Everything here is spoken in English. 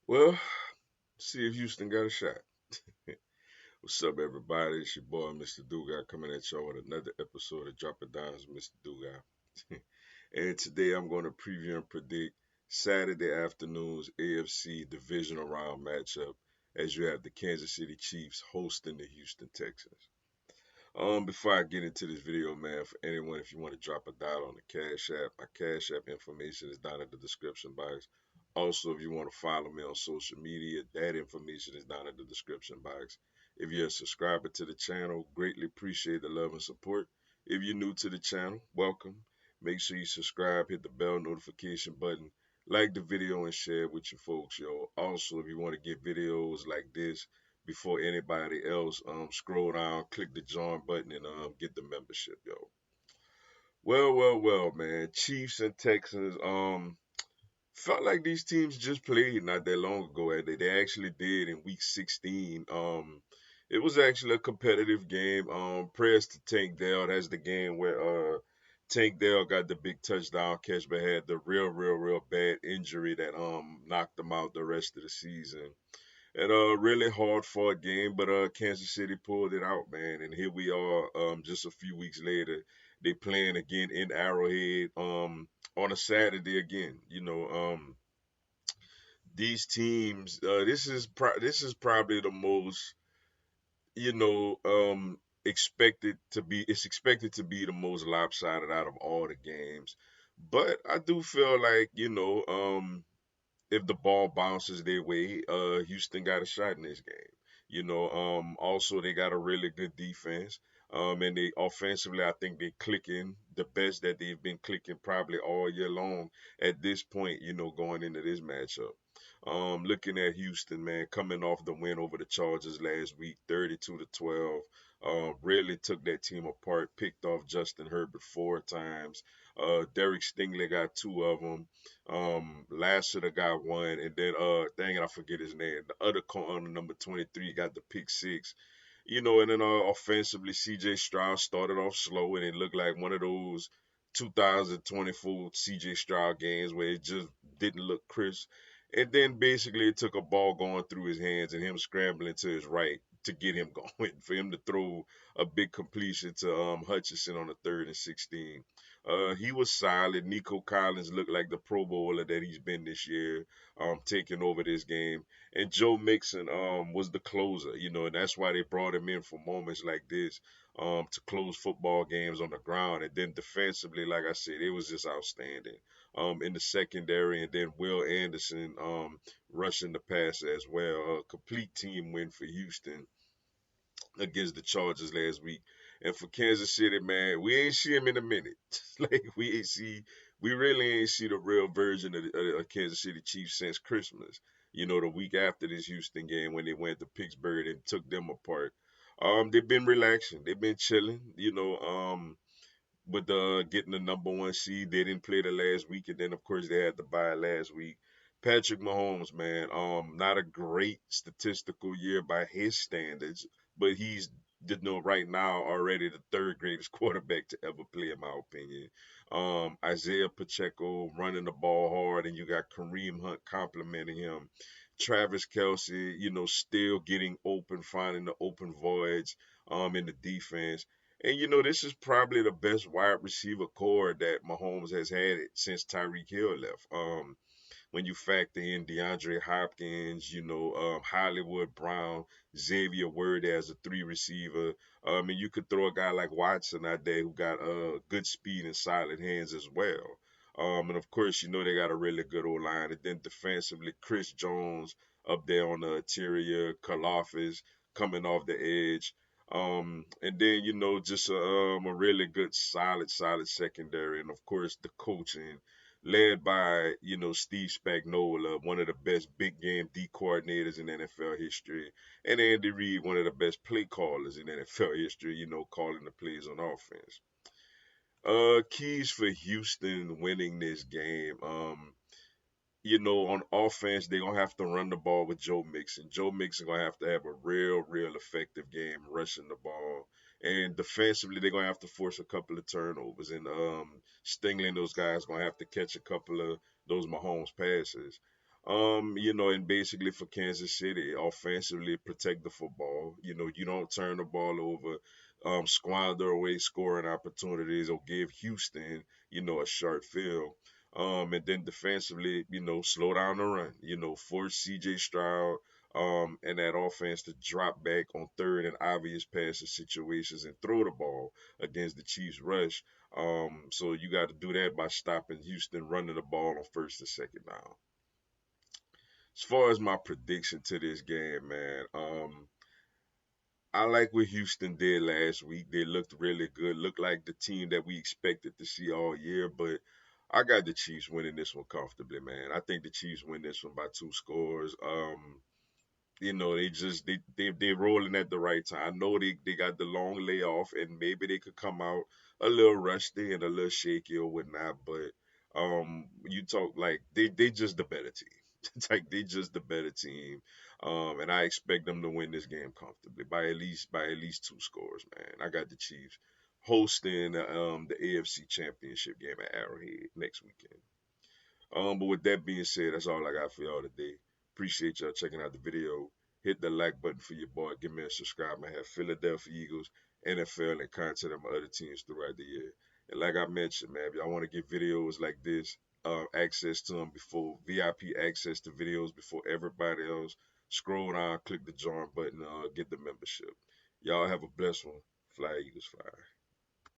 Well, see if Houston got a shot. What's up, everybody? It's your boy, Mr. Dugai, coming at y'all with another episode of Drop It Downs, Mr. Dugai. And today I'm going to preview and predict Saturday afternoon's AFC Divisional round matchup as you have the Kansas City Chiefs hosting the Houston Texans. Before I get into this video, man, for anyone, if you want to drop a dollar on the Cash App, my Cash App information is down in the description box. Also, if you want to follow me on social media, that information is down in the description box. If you're a subscriber to the channel, greatly appreciate the love and support. If you're new to the channel, welcome. Make sure you subscribe, hit the bell notification button, like the video, and share it with your folks, yo. Also, if you want to get videos like this, before anybody else, scroll down, click the join button, and get the membership, yo. Well, man. Chiefs and Texans. Felt like these teams just played not that long ago. They actually did in Week 16. It was actually a competitive game. Prayers to Tank Dell. That's the game where Tank Dell got the big touchdown catch, but had the real bad injury that knocked him out the rest of the season. And really hard fought game, but Kansas City pulled it out, man. And here we are, just a few weeks later, they playing again in Arrowhead, on a Saturday again. These teams, this is probably the most, you know, expected to be. It's expected to be the most lopsided out of all the games, but I do feel like if the ball bounces their way, Houston got a shot in this game. Also they got a really good defense. And they offensively, I think they're clicking the best that they've been clicking probably all year long at this point, going into this matchup. Looking at Houston, man, coming off the win over the Chargers last week, 32-12, really took that team apart, picked off Justin Herbert 4 times. Derek Stingley got 2 of them. Lassiter got one, and then dang it, I forget his name. The other corner, number 23, got the pick six. And then offensively, C.J. Stroud started off slow, and it looked like one of those 2024 C.J. Stroud games where it just didn't look crisp. And then basically it took a ball going through his hands and him scrambling to his right to get him going, for him to throw a big completion to Hutchinson on the 3rd and 16. He was solid. Nico Collins looked like the Pro Bowler that he's been this year, taking over this game. And Joe Mixon was the closer, and that's why they brought him in for moments like this, to close football games on the ground. And then defensively, like I said, it was just outstanding. In the secondary, and then Will Anderson rushing the passer as well. A complete team win for Houston against the Chargers last week. And for Kansas City, man, we ain't see him in a minute. Like we really ain't see the real version of Kansas City Chiefs since Christmas. The week after this Houston game when they went to Pittsburgh and took them apart. They've been relaxing. They've been chilling. With getting the number one seed. They didn't play the last week, and then of course they had to bye last week. Patrick Mahomes, man, not a great statistical year by his standards, but he's right now already the third greatest quarterback to ever play, in my opinion. Isaiah Pacheco running the ball hard, and you got Kareem Hunt complimenting him. Travis Kelsey, still getting open, finding the open voids in the defense. And this is probably the best wide receiver core that Mahomes has had it since Tyreek Hill left. When you factor in DeAndre Hopkins, Hollywood Brown, Xavier Word as a 3 receiver. And you could throw a guy like Watson out there who got good speed and solid hands as well. And of course, they got a really good O line. And then defensively, Chris Jones up there on the interior, Karlaftis coming off the edge. And then, just a really good, solid secondary. And of course, the coaching led by, Steve Spagnuolo, one of the best big game D coordinators in NFL history, and Andy Reid, one of the best play callers in NFL history, calling the plays on offense. Keys for Houston winning this game. On offense, they're gonna have to run the ball with Joe Mixon. Joe Mixon gonna have to have a real effective game rushing the ball. And defensively, they're gonna have to force a couple of turnovers. And Stingley and those guys gonna have to catch a couple of those Mahomes passes. And basically for Kansas City, offensively protect the football. You don't turn the ball over, squander away scoring opportunities, or give Houston, a short field. And then defensively, slow down the run. Force CJ Stroud, and that offense to drop back on third and obvious passing situations and throw the ball against the Chiefs' rush. So you got to do that by stopping Houston running the ball on first and second down. As far as my prediction to this game, man, I like what Houston did last week. They looked really good. Looked like the team that we expected to see all year, but I got the Chiefs winning this one comfortably, man. I think the Chiefs win this one by 2 scores. They rolling at the right time. I know they got the long layoff and maybe they could come out a little rusty and a little shaky or whatnot, but you talk like they just the better team. It's like they just the better team. And I expect them to win this game comfortably by at least 2 scores, man. I got the Chiefs hosting the AFC Championship game at Arrowhead next weekend. But with that being said, that's all I got for y'all today. Appreciate y'all checking out the video. Hit the like button for your boy. Give me a subscribe. I have Philadelphia Eagles, NFL, and content of my other teams throughout the year. And like I mentioned, man, if y'all want to get videos like this, access to them before VIP access to videos before everybody else, scroll down, click the join button, get the membership. Y'all have a blessed one. Fly Eagles, fly.